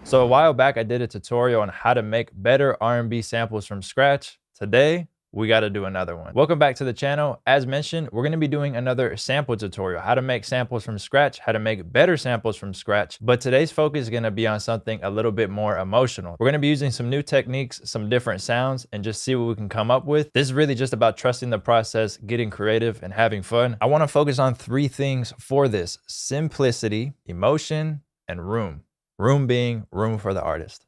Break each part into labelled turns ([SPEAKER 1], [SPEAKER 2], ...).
[SPEAKER 1] So a while back, I did a tutorial on how to make better R&B samples from scratch. Today, we got to do another one. Welcome back to the channel. As mentioned, we're going to be doing another sample tutorial, how to make samples from scratch, how to make better samples from scratch. But today's focus is going to be on something a little bit more emotional. We're going to be using some new techniques, some different sounds, and just see what we can come up with. This is really just about trusting the process, getting creative, and having fun. I want to focus on three things for this: simplicity, emotion, and room. Room being room for the artist.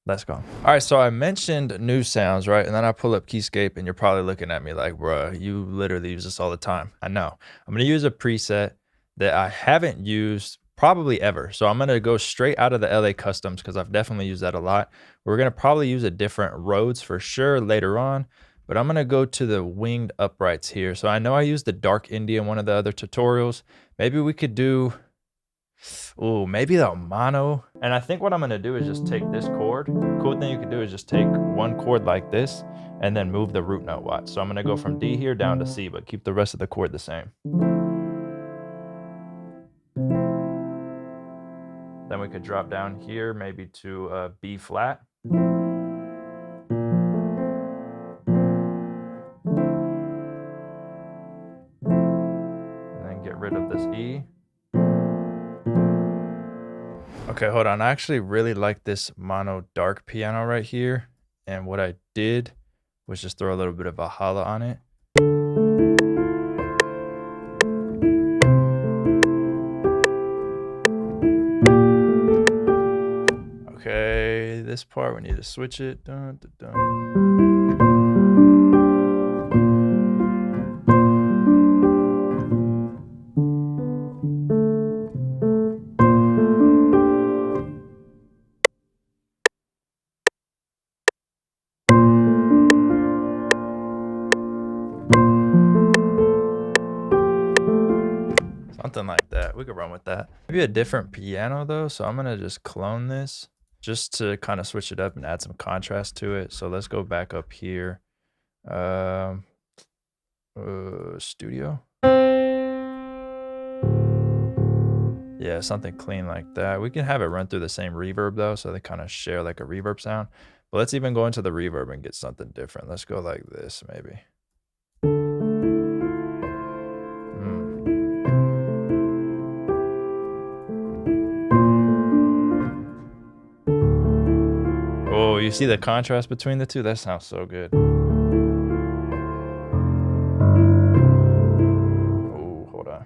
[SPEAKER 1] Let's go. All right, so I mentioned new sounds, right? And then I pull up Keyscape and you're probably looking at me like, bruh, you literally use this all the time. I know. I'm gonna use a preset that I haven't used probably ever. So I'm gonna go straight out of the LA Customs because I've definitely used that a lot. We're gonna probably use a different Rhodes for sure later on, but I'm gonna go to the winged uprights here. So I know I used the dark India in one of the other tutorials. Maybe we could do, oh, maybe the mono. And I think what I'm gonna do is just take this chord. Cool thing you can do is just take one chord like this and then move the root note. Watch. So I'm gonna go from D here down to C, but keep the rest of the chord the same. Then we could drop down here maybe to B flat. And then get rid of this E. Okay, hold on. I actually really like this mono dark piano right here. And what I did was just throw a little bit of a holla on it. Okay, this part we need to switch it. Dun, dun, dun. Something like that. We could run with that. Maybe a different piano though. So I'm gonna just clone this just to kind of switch it up and add some contrast to it. So let's go back up here. Studio. Yeah, something clean like that. We can have it run through the same reverb though, so they kind of share like a reverb sound. But let's even go into the reverb and get something different. Let's go like this maybe. Oh, you see the contrast between the two? That sounds so good. Oh, hold on.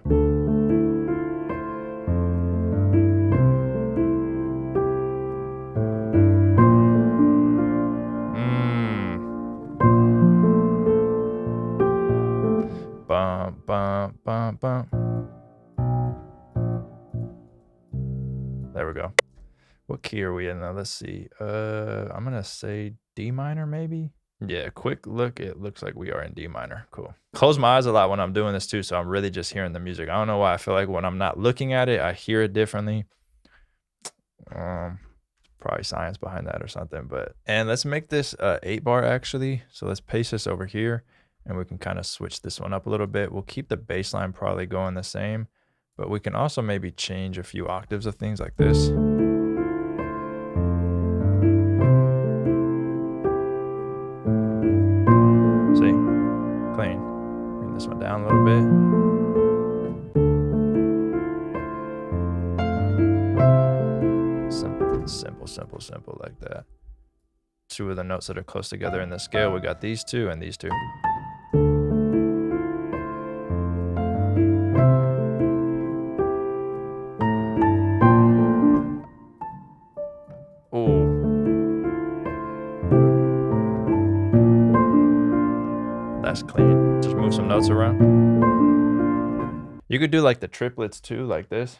[SPEAKER 1] Bum, bum, bum, bum. There we go. What key are we in now? Let's see. I'm gonna say D minor maybe. Yeah, quick look. It looks like we are in D minor. Cool. Close my eyes a lot when I'm doing this too, so I'm really just hearing the music. I don't know why. I feel like when I'm not looking at it, I hear it differently. Probably science behind that or something. But and let's make this 8-bar actually. So let's paste this over here, and we can kind of switch this one up a little bit. We'll keep the bass line probably going the same, but we can also maybe change a few octaves of things like this. See, clean. Bring this one down a little bit. Simple like that. Two of the notes that are close together in the scale. We got these two and these two. Oh. That's clean. Just move some notes around. You could do like the triplets too, like this.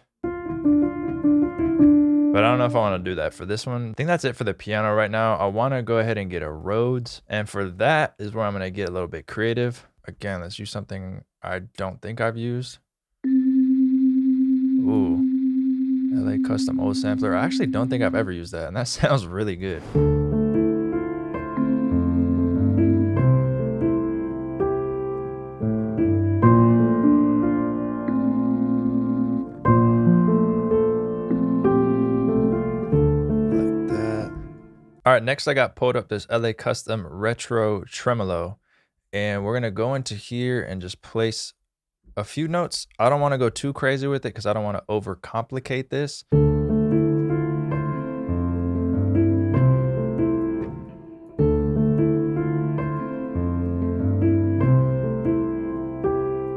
[SPEAKER 1] But I don't know if I want to do that for this one. I think that's it for the piano right now. I want to go ahead and get a Rhodes. And for that is where I'm going to get a little bit creative. Again, let's use something I don't think I've used. Ooh. LA Custom old sampler. I actually don't think I've ever used that. And that sounds really good. All right, next I got pulled up this LA Custom Retro Tremolo, and we're gonna go into here and just place a few notes. I don't wanna go too crazy with it because I don't wanna overcomplicate this.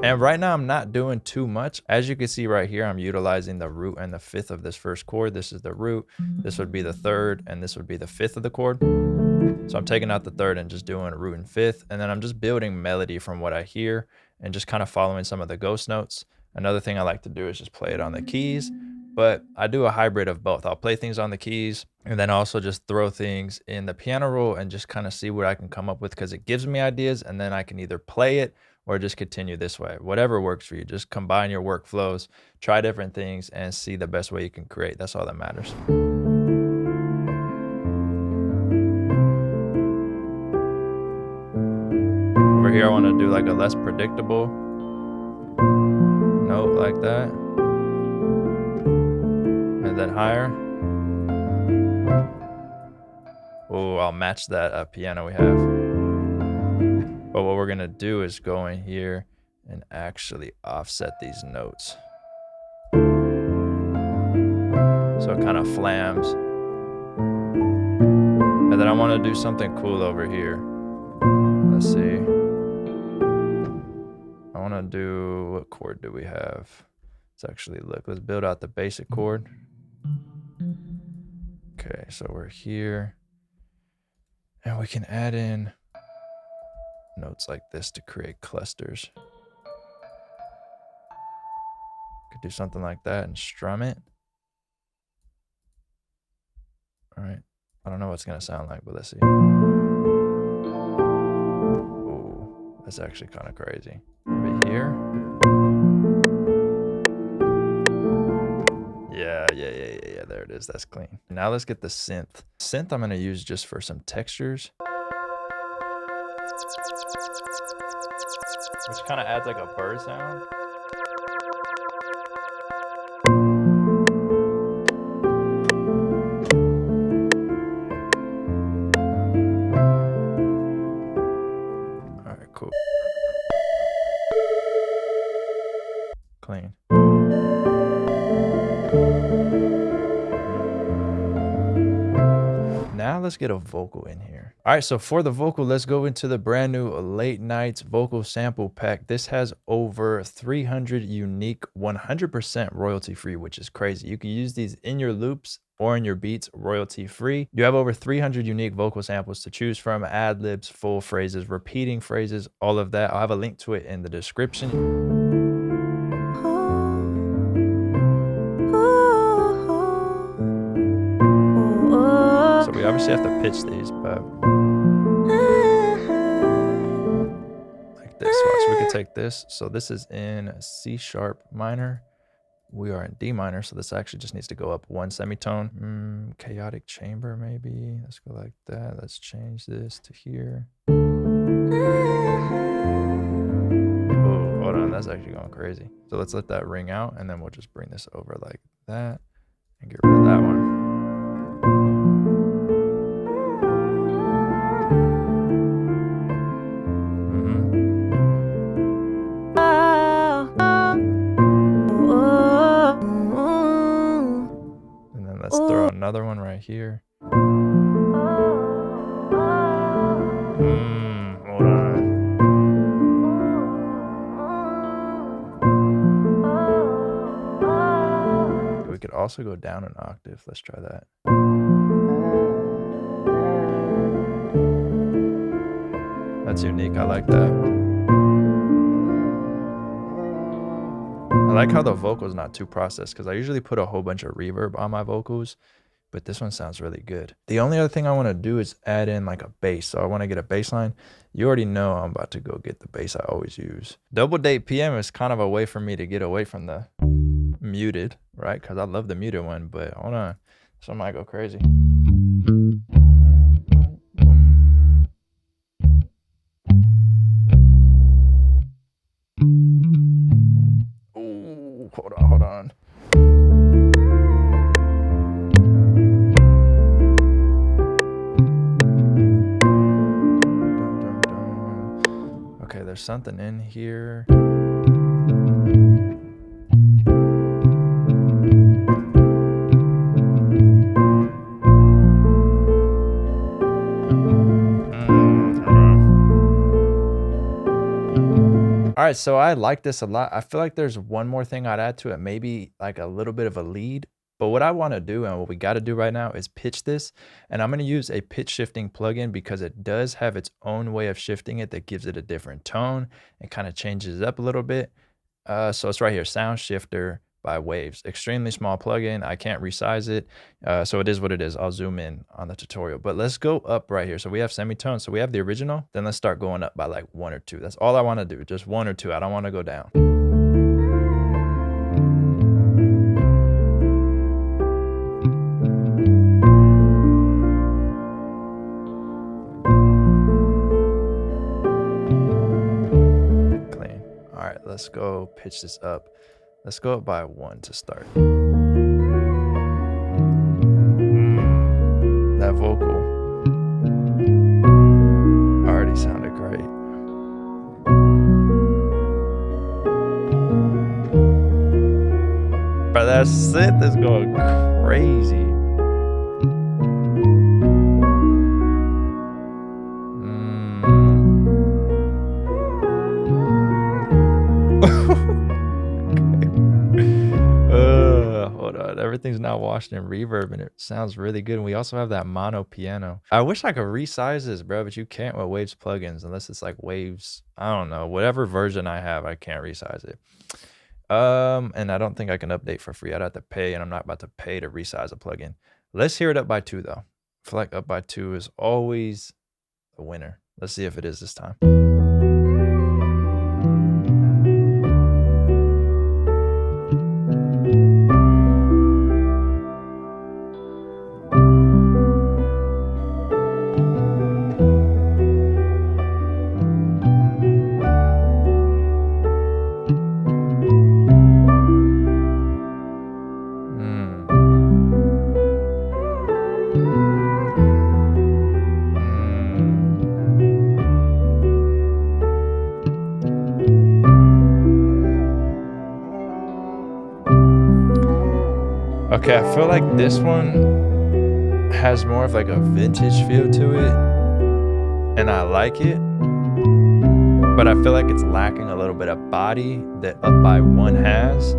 [SPEAKER 1] And right now I'm not doing too much. As you can see right here, I'm utilizing the root and the fifth of this first chord. This is the root, this would be the third, and this would be the fifth of the chord. So I'm taking out the third and just doing root and fifth, and then I'm just building melody from what I hear and just kind of following some of the ghost notes. Another thing I like to do is just play it on the keys, but I do a hybrid of both. I'll play things on the keys and then also just throw things in the piano roll and just kind of see what I can come up with because it gives me ideas, and then I can either play it or just continue this way. Whatever works for you. Just combine your workflows, try different things, and see the best way you can create. That's all that matters. Over here, I want to do like a less predictable note like that. And then higher. Oh, I'll match that piano we have. But what we're gonna do is go in here and actually offset these notes. So it kind of flams. And then I wanna do something cool over here. Let's see. I wanna do, what chord do we have? Let's actually look, let's build out the basic chord. Okay, so we're here. And we can add in notes like this to create clusters. Could do something like that and strum it. All right. I don't know what it's gonna sound like, but let's see. Ooh, that's actually kind of crazy. Maybe here. Yeah, there it is. That's clean. Now let's get the synth. Synth I'm gonna use just for some textures. Which kind of adds like a bird sound. All right, cool. Clean. Now let's get a vocal in here. All right, so for the vocal, let's go into the brand new Late Nights Vocal Sample Pack. This has over 300 unique, 100% royalty free, which is crazy. You can use these in your loops or in your beats royalty free. You have over 300 unique vocal samples to choose from, ad libs, full phrases, repeating phrases, all of that. I'll have a link to it in the description. We obviously have to pitch these, but like this. Watch, we can take this. So this is in C sharp minor. We are in D minor, so this actually just needs to go up one semitone. Chaotic chamber, maybe. Let's go like that. Let's change this to here. Oh, hold on, that's actually going crazy. So let's let that ring out, and then we'll just bring this over like that and get rid of that one. Another one right here. Hold on. We could also go down an octave. Let's try that. That's unique. I like that. I like how the vocal is not too processed because I usually put a whole bunch of reverb on my vocals, but this one sounds really good. The only other thing I want to do is add in like a bass. So I want to get a bass line. You already know I'm about to go get the bass I always use. Double date PM is kind of a way for me to get away from the muted, right? Because I love the muted one, but hold on. So I might go crazy. Ooh, hold on. something in here. All right, so I like this a lot. I feel like there's one more thing I'd add to it, maybe like a little bit of a lead. But what I want to do and what we got to do right now is pitch this. And I'm going to use a pitch shifting plugin because it does have its own way of shifting it that gives it a different tone and kind of changes it up a little bit. So it's right here, Sound Shifter by Waves. Extremely small plugin. I can't resize it. So it is what it is. I'll zoom in on the tutorial. But let's go up right here. So we have semitone. So we have the original. Then let's start going up by like 1 or 2. That's all I want to do. Just 1 or 2. I don't want to go down. Clean. All right, let's go pitch this up. Let's go up by 1 to start. That vocal already sounded great. But that synth is going crazy. Hold on, everything's now washed in reverb and it sounds really good. And we also have that mono piano. I wish I could resize this, bro, but you can't with Waves plugins unless it's like Waves. I don't know, whatever version I have, I can't resize it. And I don't think I can update for free. I'd have to pay, and I'm not about to pay to resize a plugin. Let's hear it up by 2 though. I feel like up by 2 is always a winner. Let's see if it is this time. Okay, I feel like this one has more of like a vintage feel to it, and I like it, but I feel like it's lacking a little bit of body that Up by 1 has.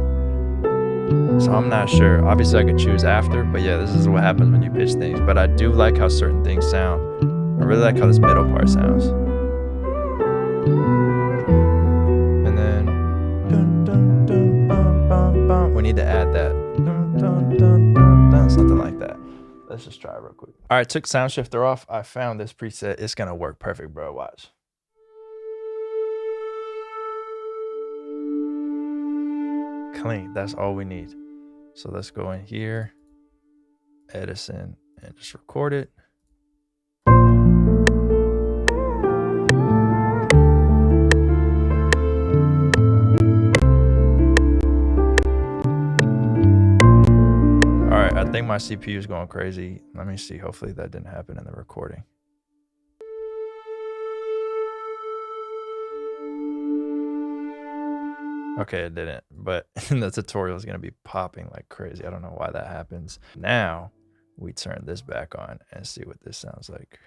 [SPEAKER 1] So I'm not sure. Obviously I could choose after, but yeah, this is what happens when you pitch things. But I do like how certain things sound. I really like how this middle part sounds. And then dun, dun, dun, bum, bum, bum. We need to add that. Dun, dun, dun, dun, dun, something like that. Let's just try it real quick. All right, took Sound Shifter off. I found this preset. It's gonna work perfect, bro. Watch. Clean. That's all we need. So let's go in here, Edison, and just record it. All right, I think my CPU is going crazy. Let me see. Hopefully that didn't happen in the recording. Okay, it didn't, but the tutorial is going to be popping like crazy. I don't know why that happens. Now we turn this back on and see what this sounds like.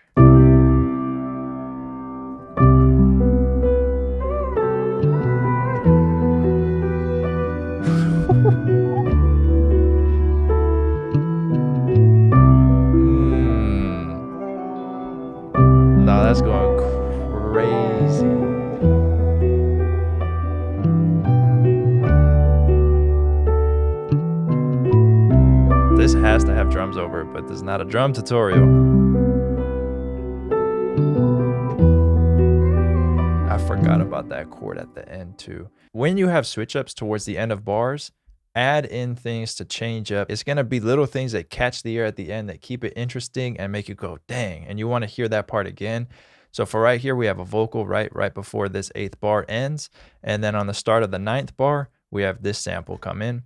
[SPEAKER 1] No, that's going crazy. This has to have drums over it, but this is not a drum tutorial. I forgot about that chord at the end too. When you have switch ups towards the end of bars, add in things to change up. It's gonna be little things that catch the ear at the end that keep it interesting and make you go, dang, and you wanna hear that part again. So for right here, we have a vocal right before this 8th bar ends. And then on the start of the 9th bar, we have this sample come in.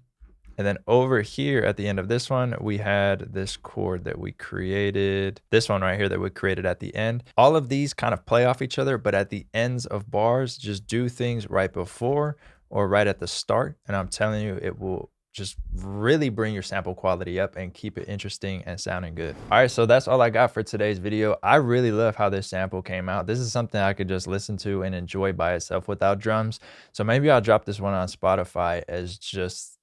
[SPEAKER 1] And then over here at the end of this one, we had this chord that we created, this one right here that we created at the end. All of these kind of play off each other, but at the ends of bars, just do things right before or right at the start. And I'm telling you, it will just really bring your sample quality up and keep it interesting and sounding good. All right, so that's all I got for today's video. I really love how this sample came out. This is something I could just listen to and enjoy by itself without drums. So maybe I'll drop this one on Spotify as just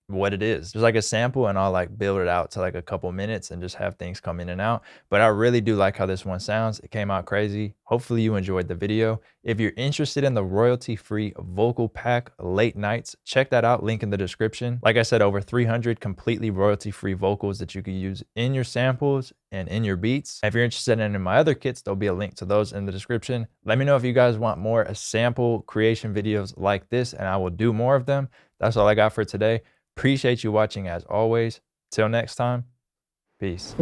[SPEAKER 1] what it is, just like a sample, and I'll like build it out to like a couple minutes and just have things come in and out. But I really do like how this one sounds. It came out crazy. Hopefully you enjoyed the video. If you're interested in the royalty-free vocal pack Late Nights, check that out, link in the description. Like I said, over 300 completely royalty-free vocals that you can use in your samples and in your beats. If you're interested in my other kits, there'll be a link to those in the description. Let me know if you guys want more sample creation videos like this, and I will do more of them. That's all I got for today. Appreciate you watching as always. Till next time, peace.